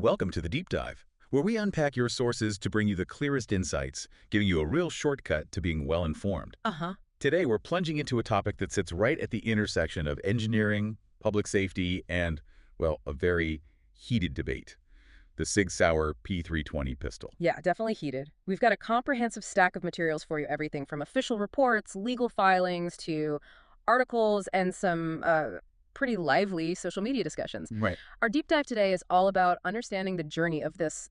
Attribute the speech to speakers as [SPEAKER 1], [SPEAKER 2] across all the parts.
[SPEAKER 1] Welcome to the Deep Dive, where we unpack your sources to bring you the clearest insights, giving you a real shortcut to being well-informed.
[SPEAKER 2] Uh-huh.
[SPEAKER 1] Today, we're plunging into a topic that sits right at the intersection of engineering, public safety, and, well, a very heated debate. The SIG Sauer P320 pistol.
[SPEAKER 2] Yeah, definitely heated. We've got a comprehensive stack of materials for you, everything from official reports, legal filings, to articles, and some pretty lively social media discussions.
[SPEAKER 1] Right.
[SPEAKER 2] Our deep dive today is all about understanding the journey of this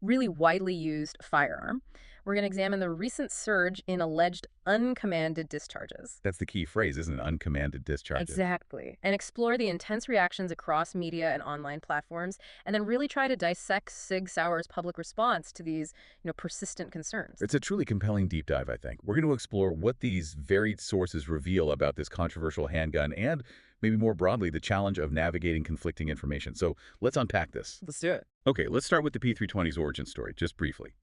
[SPEAKER 2] really widely used firearm. We're going to examine the recent surge in alleged uncommanded discharges.
[SPEAKER 1] That's the key phrase, isn't it? Uncommanded discharges.
[SPEAKER 2] Exactly. And explore the intense reactions across media and online platforms, and then really try to dissect SIG Sauer's public response to these, persistent concerns.
[SPEAKER 1] It's a truly compelling deep dive, I think. We're going to explore what these varied sources reveal about this controversial handgun and, maybe more broadly, the challenge of navigating conflicting information. So let's unpack this.
[SPEAKER 2] Let's do it.
[SPEAKER 1] Okay, let's start with the P320's origin story, just briefly.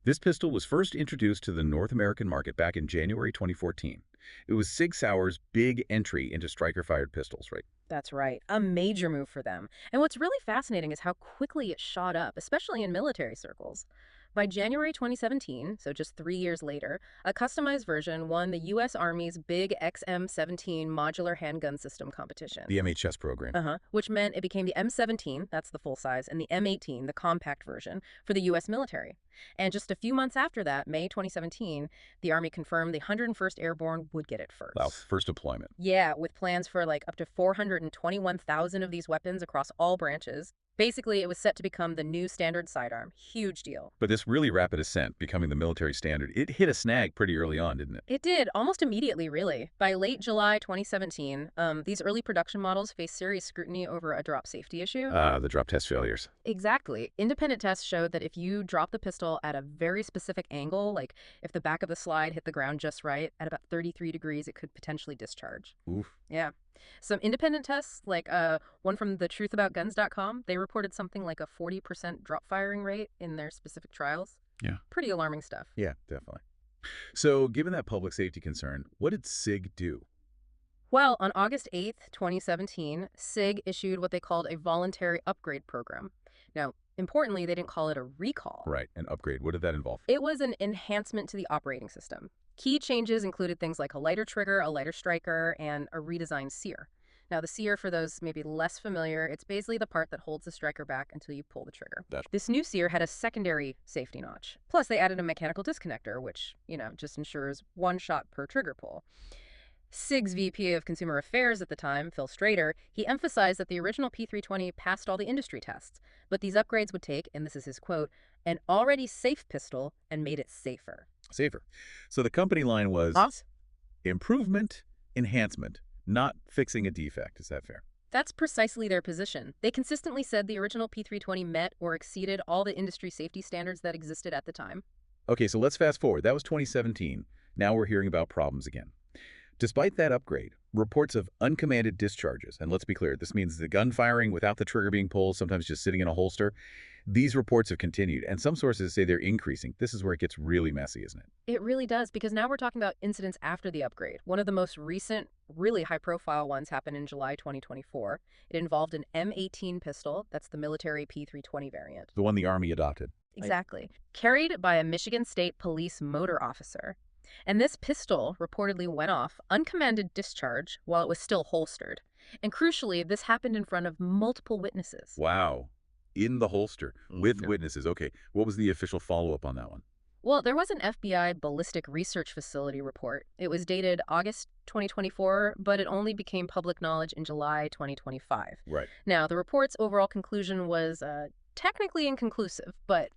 [SPEAKER 1] This pistol was first introduced to the North American market back in January 2014. It was SIG Sauer's big entry into striker-fired pistols, right?
[SPEAKER 2] That's right. A major move for them. And what's really fascinating is how quickly it shot up, especially in military circles. By January 2017, so just 3 years later, a customized version won the U.S. Army's big XM17 modular handgun system competition.
[SPEAKER 1] The MHS program.
[SPEAKER 2] Which meant it became the M17, that's the full size, and the M18, the compact version, for the U.S. military. And just a few months after that, May 2017, the Army confirmed the 101st Airborne would get it first.
[SPEAKER 1] Wow, first deployment.
[SPEAKER 2] Yeah, with plans for up to 421,000 of these weapons across all branches. Basically, it was set to become the new standard sidearm. Huge deal.
[SPEAKER 1] But this really rapid ascent, becoming the military standard, it hit a snag pretty early on, didn't it?
[SPEAKER 2] It did, almost immediately, really. By late July 2017, these early production models faced serious scrutiny over a drop safety issue.
[SPEAKER 1] The drop test failures.
[SPEAKER 2] Exactly. Independent tests showed that if you drop the pistol at a very specific angle, like if the back of the slide hit the ground just right, at about 33 degrees, it could potentially discharge.
[SPEAKER 1] Oof.
[SPEAKER 2] Yeah. Some independent tests, like one from thetruthaboutguns.com, they reported something like a 40% drop firing rate in their specific trials.
[SPEAKER 1] Yeah.
[SPEAKER 2] Pretty alarming stuff.
[SPEAKER 1] Yeah, definitely. So, given that public safety concern, what did SIG do?
[SPEAKER 2] Well, on August 8th, 2017, SIG issued what they called a voluntary upgrade program. Now, importantly, they didn't call it a recall.
[SPEAKER 1] Right, an upgrade. What did that involve?
[SPEAKER 2] It was an enhancement to the operating system. Key changes included things like a lighter trigger, a lighter striker, and a redesigned sear. Now, the sear, for those maybe less familiar, it's basically the part that holds the striker back until you pull the trigger. This new sear had a secondary safety notch. Plus, they added a mechanical disconnector, which, just ensures one shot per trigger pull. SIG's VP of Consumer Affairs at the time, Phil Strader, he emphasized that the original P320 passed all the industry tests, but these upgrades would take, and this is his quote, an already safe pistol and made it safer.
[SPEAKER 1] Safer. So the company line was improvement, enhancement, not fixing a defect. Is that fair?
[SPEAKER 2] That's precisely their position. They consistently said the original P320 met or exceeded all the industry safety standards that existed at the time.
[SPEAKER 1] Okay, so let's fast forward. That was 2017. Now we're hearing about problems again. Despite that upgrade, reports of uncommanded discharges, and let's be clear, this means the gun firing without the trigger being pulled, sometimes just sitting in a holster, these reports have continued, and some sources say they're increasing. This is where it gets really messy, isn't it?
[SPEAKER 2] It really does, because now we're talking about incidents after the upgrade. One of the most recent, really high-profile ones happened in July 2024. It involved an M18 pistol, that's the military P320 variant.
[SPEAKER 1] The one the Army adopted.
[SPEAKER 2] Exactly. Carried by a Michigan State Police motor officer. And this pistol reportedly went off uncommanded discharge while it was still holstered. And crucially, this happened in front of multiple witnesses.
[SPEAKER 1] Wow. In the holster, with witnesses. Okay, what was the official follow-up on that one?
[SPEAKER 2] Well, there was an FBI ballistic research facility report. It was dated August 2024, but it only became public knowledge in July 2025.
[SPEAKER 1] Right.
[SPEAKER 2] Now, the report's overall conclusion was technically inconclusive, but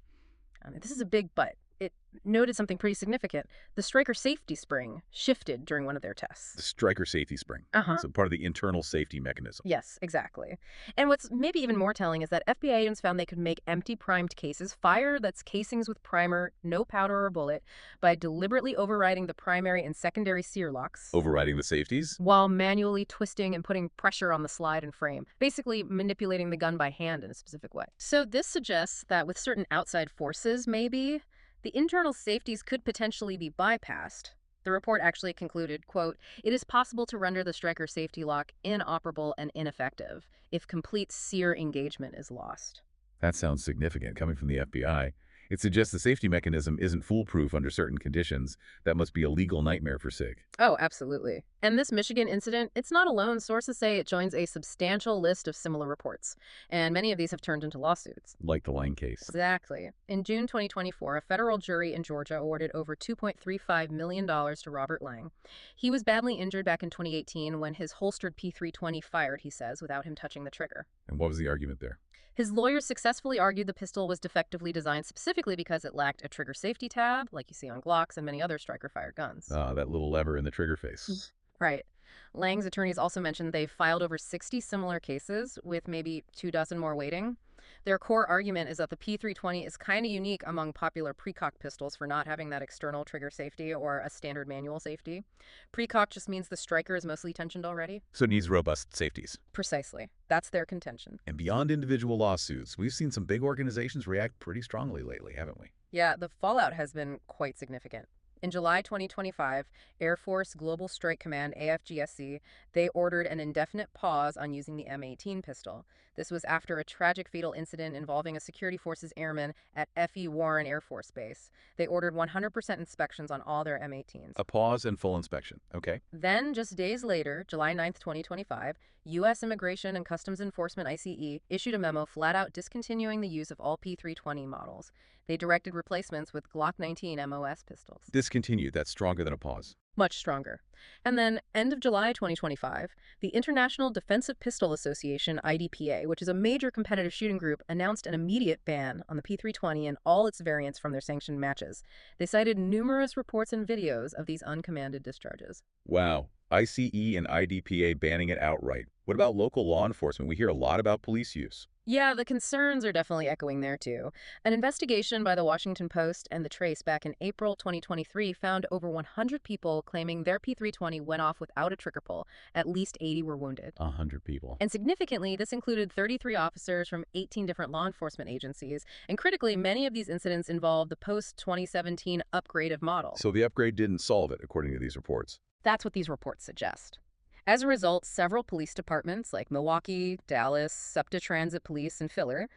[SPEAKER 2] this is a big but. It noted something pretty significant. The striker safety spring shifted during one of their tests.
[SPEAKER 1] The striker safety spring. So part of the internal safety mechanism.
[SPEAKER 2] Yes, exactly. And what's maybe even more telling is that FBI agents found they could make empty primed cases fire that's casings with primer, no powder or bullet, by deliberately overriding the primary and secondary sear locks.
[SPEAKER 1] Overriding the safeties?
[SPEAKER 2] While manually twisting and putting pressure on the slide and frame, basically manipulating the gun by hand in a specific way. So this suggests that with certain outside forces, maybe, the internal safeties could potentially be bypassed. The report actually concluded, quote, "It is possible to render the striker safety lock inoperable and ineffective if complete sear engagement is lost."
[SPEAKER 1] That sounds significant coming from the FBI. It suggests the safety mechanism isn't foolproof under certain conditions. That must be a legal nightmare for SIG.
[SPEAKER 2] Oh, absolutely. And this Michigan incident, it's not alone. Sources say it joins a substantial list of similar reports, and many of these have turned into lawsuits.
[SPEAKER 1] Like the Lang case.
[SPEAKER 2] Exactly. In June 2024, a federal jury in Georgia awarded over $2.35 million to Robert Lang. He was badly injured back in 2018 when his holstered P320 fired, he says, without him touching the trigger.
[SPEAKER 1] And what was the argument there?
[SPEAKER 2] His lawyers successfully argued the pistol was defectively designed specifically because it lacked a trigger safety tab, like you see on Glocks and many other striker-fired guns.
[SPEAKER 1] That little lever in the trigger face.
[SPEAKER 2] Right. Lang's attorneys also mentioned they've filed over 60 similar cases, with maybe 24 more waiting. Their core argument is that the P320 is kind of unique among popular precock pistols for not having that external trigger safety or a standard manual safety. Precock just means the striker is mostly tensioned already.
[SPEAKER 1] So it needs robust safeties.
[SPEAKER 2] Precisely. That's their contention.
[SPEAKER 1] And beyond individual lawsuits, we've seen some big organizations react pretty strongly lately, haven't we?
[SPEAKER 2] Yeah, the fallout has been quite significant. In July 2025, Air Force Global Strike Command, AFGSC, they ordered an indefinite pause on using the M18 pistol. This was after a tragic fatal incident involving a security forces airman at F.E. Warren Air Force Base. They ordered 100% inspections on all their M18s.
[SPEAKER 1] A pause and full inspection, okay?
[SPEAKER 2] Then, just days later, July 9th, 2025, U.S. Immigration and Customs Enforcement, ICE, issued a memo flat out discontinuing the use of all P320 models. They directed replacements with Glock 19 MOS pistols.
[SPEAKER 1] Discontinued, that's stronger than a pause.
[SPEAKER 2] Much stronger. And then, end of July 2025, the International Defensive Pistol Association, IDPA, which is a major competitive shooting group, announced an immediate ban on the P320 and all its variants from their sanctioned matches. They cited numerous reports and videos of these uncommanded discharges.
[SPEAKER 1] Wow. ICE and IDPA banning it outright. What about local law enforcement? We hear a lot about police use.
[SPEAKER 2] Yeah, the concerns are definitely echoing there, too. An investigation by the Washington Post and The Trace back in April 2023 found over 100 people claiming their P320 went off without a trigger pull. At least 80 were wounded.
[SPEAKER 1] 100 people.
[SPEAKER 2] And significantly, this included 33 officers from 18 different law enforcement agencies. And critically, many of these incidents involved the post-2017 upgrade of model.
[SPEAKER 1] So the upgrade didn't solve it, according to these reports.
[SPEAKER 2] That's what these reports suggest. As a result, several police departments like Milwaukee, Dallas, SEPTA Transit Police, and Filler,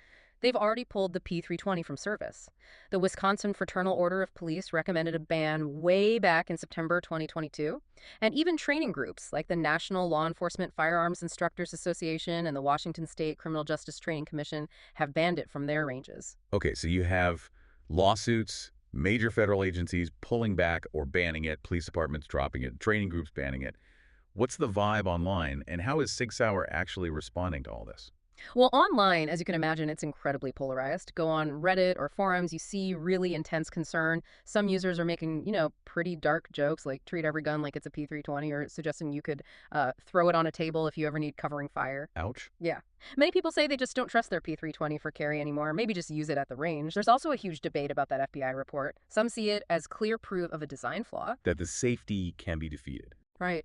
[SPEAKER 2] they've already pulled the P320 from service. The Wisconsin Fraternal Order of Police recommended a ban way back in September 2022, and even training groups like the National Law Enforcement Firearms Instructors Association and the Washington State Criminal Justice Training Commission have banned it from their ranges.
[SPEAKER 1] Okay, so you have lawsuits, major federal agencies pulling back or banning it, police departments dropping it, training groups banning it. What's the vibe online, and how is SIG Sauer actually responding to all this?
[SPEAKER 2] Well, online, as you can imagine, it's incredibly polarized. Go on Reddit or forums, you see really intense concern. Some users are making, pretty dark jokes, like treat every gun like it's a P320, or suggesting you could throw it on a table if you ever need covering fire.
[SPEAKER 1] Ouch.
[SPEAKER 2] Yeah. Many people say they just don't trust their P320 for carry anymore, maybe just use it at the range. There's also a huge debate about that FBI report. Some see it as clear proof of a design flaw.
[SPEAKER 1] That the safety can be defeated.
[SPEAKER 2] Right.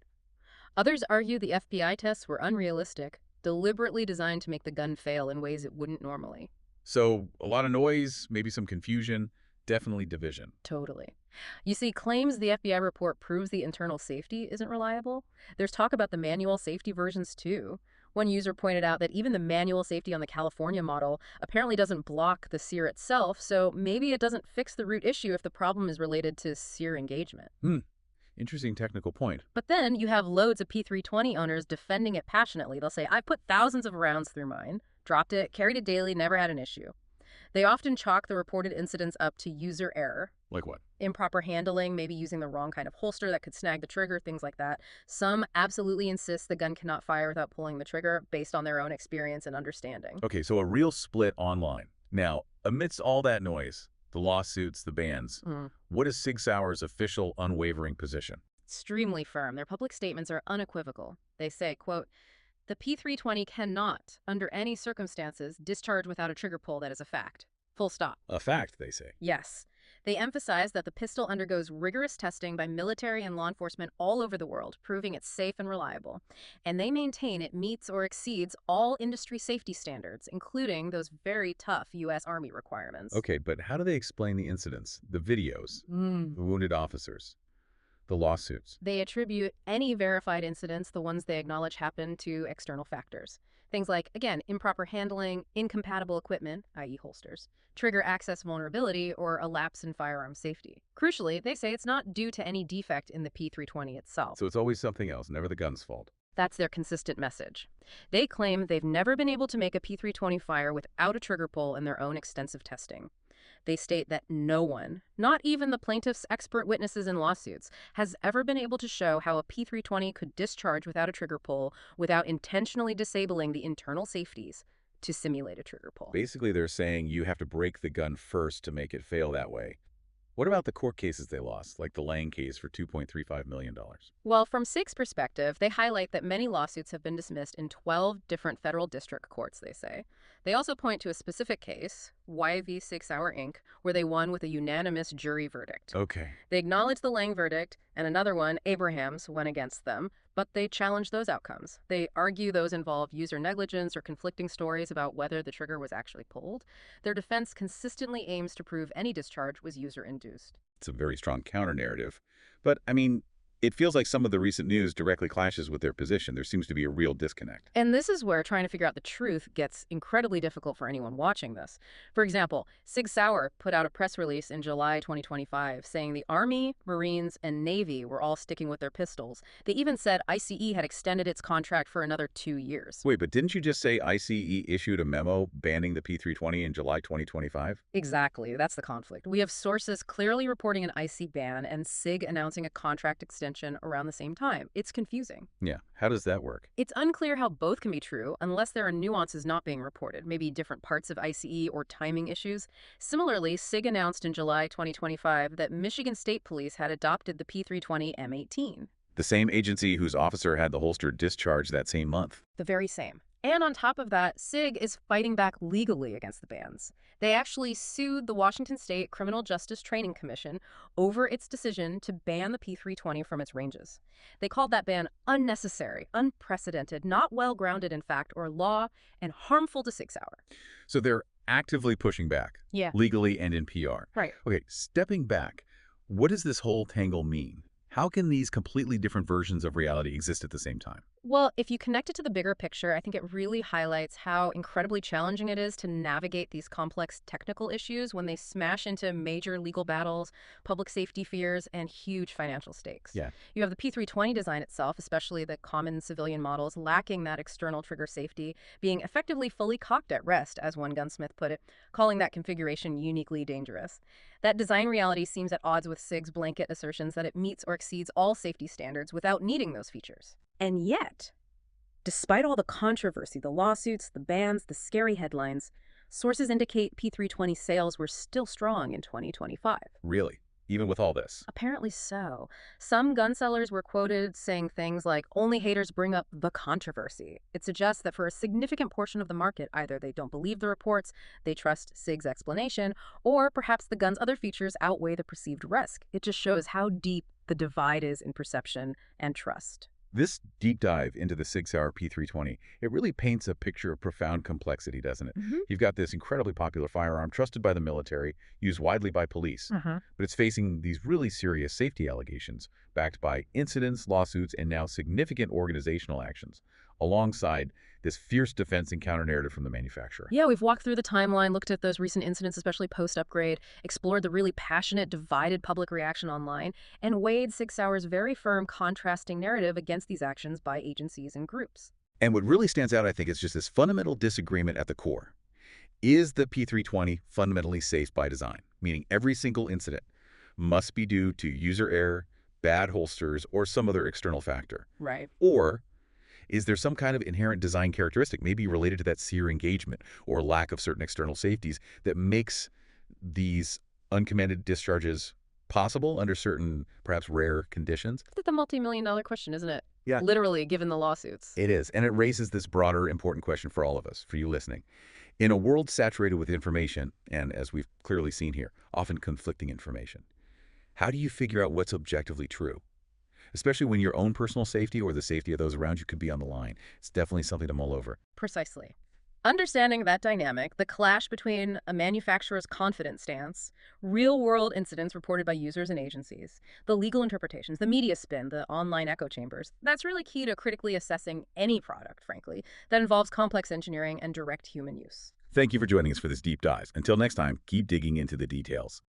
[SPEAKER 2] Others argue the FBI tests were unrealistic, deliberately designed to make the gun fail in ways it wouldn't normally.
[SPEAKER 1] So a lot of noise, maybe some confusion, definitely division.
[SPEAKER 2] Totally. You see, claims the FBI report proves the internal safety isn't reliable. There's talk about the manual safety versions too. One user pointed out that even the manual safety on the California model apparently doesn't block the sear itself, so maybe it doesn't fix the root issue if the problem is related to sear engagement.
[SPEAKER 1] Interesting technical point.
[SPEAKER 2] But then you have loads of P320 owners defending it passionately. They'll say, I put thousands of rounds through mine, dropped it, carried it daily, never had an issue. They often chalk the reported incidents up to user error.
[SPEAKER 1] Like what?
[SPEAKER 2] Improper handling, maybe using the wrong kind of holster that could snag the trigger, things like that. Some absolutely insist the gun cannot fire without pulling the trigger based on their own experience and understanding.
[SPEAKER 1] Okay, so a real split online. Now, amidst all that noise, the lawsuits, the bans, what is SIG Sauer's official unwavering position?
[SPEAKER 2] Extremely firm. Their public statements are unequivocal. They say, quote, the P320 cannot, under any circumstances, discharge without a trigger pull that is a fact. Full stop.
[SPEAKER 1] A fact, they say.
[SPEAKER 2] Yes. They emphasize that the pistol undergoes rigorous testing by military and law enforcement all over the world, proving it's safe and reliable. And they maintain it meets or exceeds all industry safety standards, including those very tough U.S. Army requirements.
[SPEAKER 1] Okay, but how do they explain the incidents, the videos, the wounded officers? The lawsuits.
[SPEAKER 2] They attribute any verified incidents, the ones they acknowledge happened, to external factors. Things like, again, improper handling, incompatible equipment, i.e. holsters, trigger access vulnerability, or a lapse in firearm safety. Crucially, they say it's not due to any defect in the P320 itself.
[SPEAKER 1] So it's always something else, never the gun's fault.
[SPEAKER 2] That's their consistent message. They claim they've never been able to make a P320 fire without a trigger pull in their own extensive testing. They state that no one, not even the plaintiff's expert witnesses in lawsuits, has ever been able to show how a P320 could discharge without a trigger pull without intentionally disabling the internal safeties to simulate a trigger pull.
[SPEAKER 1] Basically, they're saying you have to break the gun first to make it fail that way. What about the court cases they lost, like the Lang case for $2.35 million?
[SPEAKER 2] Well, from SIG's perspective, they highlight that many lawsuits have been dismissed in 12 different federal district courts, they say. They also point to a specific case, Y v. SIG Sauer Inc., where they won with a unanimous jury verdict.
[SPEAKER 1] Okay.
[SPEAKER 2] They acknowledge the Lang verdict, and another one, Abraham's, went against them, but they challenge those outcomes. They argue those involve user negligence or conflicting stories about whether the trigger was actually pulled. Their defense consistently aims to prove any discharge was user-induced.
[SPEAKER 1] It's a very strong counter-narrative. But, I mean, it feels like some of the recent news directly clashes with their position. There seems to be a real disconnect.
[SPEAKER 2] And this is where trying to figure out the truth gets incredibly difficult for anyone watching this. For example, SIG Sauer put out a press release in July 2025 saying the Army, Marines, and Navy were all sticking with their pistols. They even said ICE had extended its contract for another 2 years.
[SPEAKER 1] Wait, but didn't you just say ICE issued a memo banning the P320 in July 2025?
[SPEAKER 2] Exactly. That's the conflict. We have sources clearly reporting an ICE ban and SIG announcing a contract extension around the same time. It's confusing.
[SPEAKER 1] Yeah, how does that work?
[SPEAKER 2] It's unclear how both can be true unless there are nuances not being reported, maybe different parts of ICE or timing issues. Similarly, SIG announced in July 2025 that Michigan State Police had adopted the P320 M18.
[SPEAKER 1] The same agency whose officer had the holster discharged that same month.
[SPEAKER 2] The very same. And on top of that, SIG is fighting back legally against the bans. They actually sued the Washington State Criminal Justice Training Commission over its decision to ban the P320 from its ranges. They called that ban unnecessary, unprecedented, not well-grounded in fact or law, and harmful to SIG Sauer.
[SPEAKER 1] So they're actively pushing back.
[SPEAKER 2] Yeah.
[SPEAKER 1] Legally and in PR.
[SPEAKER 2] Right.
[SPEAKER 1] Okay, stepping back, what does this whole tangle mean? How can these completely different versions of reality exist at the same time?
[SPEAKER 2] Well, if you connect it to the bigger picture, I think it really highlights how incredibly challenging it is to navigate these complex technical issues when they smash into major legal battles, public safety fears, and huge financial stakes.
[SPEAKER 1] Yeah.
[SPEAKER 2] You have the P320 design itself, especially the common civilian models, lacking that external trigger safety, being effectively fully cocked at rest, as one gunsmith put it, calling that configuration uniquely dangerous. That design reality seems at odds with SIG's blanket assertions that it meets or exceeds all safety standards without needing those features. And yet, despite all the controversy, the lawsuits, the bans, the scary headlines, sources indicate P320 sales were still strong in 2025.
[SPEAKER 1] Really? Even with all this?
[SPEAKER 2] Apparently so. Some gun sellers were quoted saying things like, "Only haters bring up the controversy." It suggests that for a significant portion of the market, either they don't believe the reports, they trust SIG's explanation, or perhaps the gun's other features outweigh the perceived risk. It just shows how deep the divide is in perception and trust.
[SPEAKER 1] This deep dive into the SIG Sauer P320, it really paints a picture of profound complexity, doesn't it? You've got this incredibly popular firearm, trusted by the military, used widely by police, but it's facing these really serious safety allegations, backed by incidents, lawsuits, and now significant organizational actions, alongside this fierce defense and counter-narrative from the manufacturer.
[SPEAKER 2] Yeah, we've walked through the timeline, looked at those recent incidents, especially post-upgrade, explored the really passionate, divided public reaction online, and weighed SIG Sauer's very firm, contrasting narrative against these actions by agencies and groups.
[SPEAKER 1] And what really stands out, I think, is just this fundamental disagreement at the core. Is the P320 fundamentally safe by design? Meaning every single incident must be due to user error, bad holsters, or some other external factor.
[SPEAKER 2] Right.
[SPEAKER 1] Or is there some kind of inherent design characteristic, maybe related to that seer engagement or lack of certain external safeties, that makes these uncommanded discharges possible under certain, perhaps rare conditions?
[SPEAKER 2] That's the multi-million-dollar question, isn't it?
[SPEAKER 1] Yeah.
[SPEAKER 2] Literally, given the lawsuits.
[SPEAKER 1] It is, and it raises this broader, important question for all of us, for you listening. In a world saturated with information, and as we've clearly seen here, often conflicting information, how do you figure out what's objectively true? Especially when your own personal safety or the safety of those around you could be on the line. It's definitely something to mull over.
[SPEAKER 2] Precisely. Understanding that dynamic, the clash between a manufacturer's confident stance, real-world incidents reported by users and agencies, the legal interpretations, the media spin, the online echo chambers, that's really key to critically assessing any product, frankly, that involves complex engineering and direct human use.
[SPEAKER 1] Thank you for joining us for this deep dive. Until next time, keep digging into the details.